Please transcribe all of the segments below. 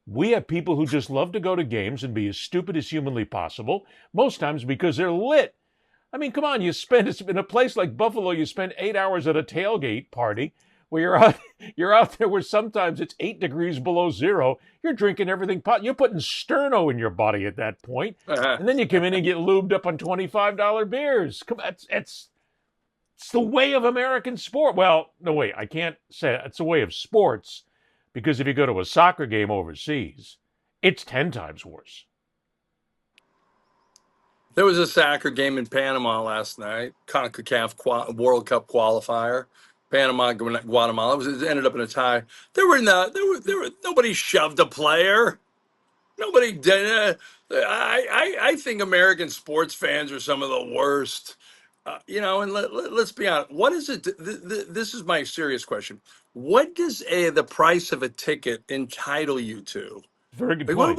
We have people who just love to go to games and be as stupid as humanly possible, most times because they're lit. I mean, come on, you spend in a place like Buffalo, you spend 8 hours at a tailgate party where you're out there where sometimes it's 8 degrees below zero. You're drinking everything pot. You're putting sterno in your body at that point, and then you come in and get lubed up on $25 beers. Come, it's the way of American sport. Well, no, wait, I can't say it. It's the way of sports because if you go to a soccer game overseas, it's 10 times worse. There was a soccer game in Panama last night, CONCACAF World Cup qualifier. Panama, Guatemala. It ended up in a tie. Nobody shoved a player. Nobody did. I think American sports fans are some of the worst. And let's be honest. What is it? This is my serious question. What does the price of a ticket entitle you to? Very good Like, point.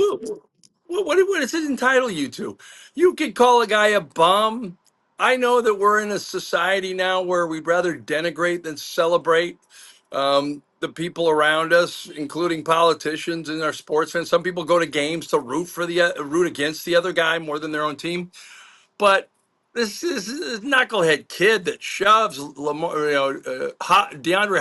what does it entitle you to? You could call a guy a bum. I know that we're in a society now where we'd rather denigrate than celebrate the people around us, including politicians and our sports fans. Some people go to games to root against the other guy more than their own team. But this is a knucklehead kid that shoves DeAndre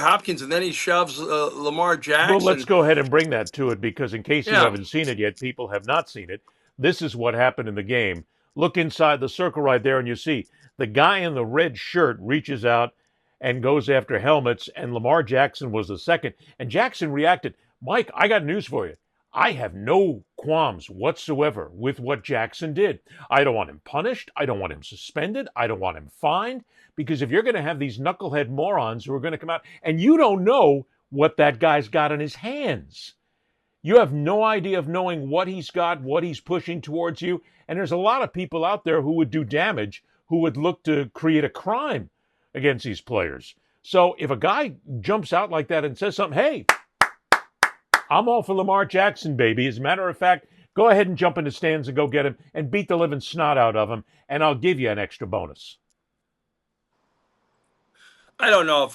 Hopkins, and then he shoves Lamar Well, let's Jackson. go ahead and bring that to it because, in case you Yeah. haven't seen it yet, people have not seen it. This is what happened in the game. Look inside the circle right there, and you see the guy in the red shirt reaches out and goes after helmets, and Lamar Jackson was the second. And Jackson reacted, Mike, I got news for you. I have no qualms whatsoever with what Jackson did. I don't want him punished. I don't want him suspended. I don't want him fined. Because if you're going to have these knucklehead morons who are going to come out, and you don't know what that guy's got in his hands. You have no idea of knowing what he's got, what he's pushing towards you. And there's a lot of people out there who would do damage, who would look to create a crime against these players. So if a guy jumps out like that and says something, hey, I'm all for Lamar Jackson, baby. As a matter of fact, go ahead and jump in the stands and go get him and beat the living snot out of him, and I'll give you an extra bonus. I don't know if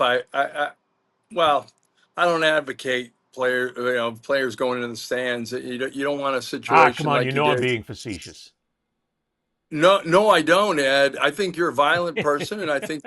well, I don't advocate players going into the stands. You don't want a Ah, come situation on, like you you know I'm did. being facetious. No, no, I don't, Ed. I think you're a violent person, and I think